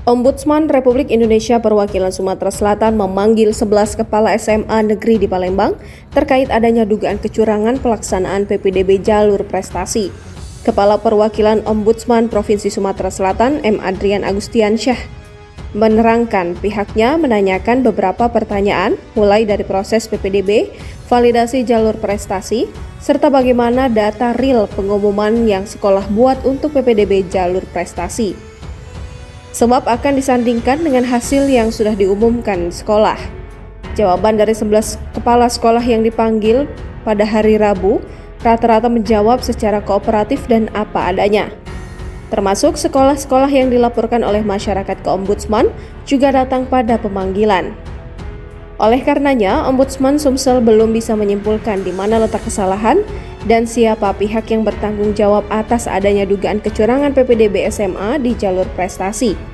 Ombudsman Republik Indonesia Perwakilan Sumatera Selatan memanggil 11 kepala SMA negeri di Palembang terkait adanya dugaan kecurangan pelaksanaan PPDB jalur prestasi. Kepala Perwakilan Ombudsman Provinsi Sumatera Selatan, M. Adrian Agustiansyah, menerangkan pihaknya menanyakan beberapa pertanyaan mulai dari proses PPDB, validasi jalur prestasi, serta bagaimana data real pengumuman yang sekolah buat untuk PPDB jalur prestasi. Sebab akan disandingkan dengan hasil yang sudah diumumkan sekolah. Jawaban dari 11 kepala sekolah yang dipanggil pada hari Rabu rata-rata menjawab secara kooperatif dan apa adanya. Termasuk sekolah-sekolah yang dilaporkan oleh masyarakat ke Ombudsman juga datang pada pemanggilan. Oleh karenanya, Ombudsman Sumsel belum bisa menyimpulkan di mana letak kesalahan dan siapa pihak yang bertanggung jawab atas adanya dugaan kecurangan PPDB SMA di jalur prestasi.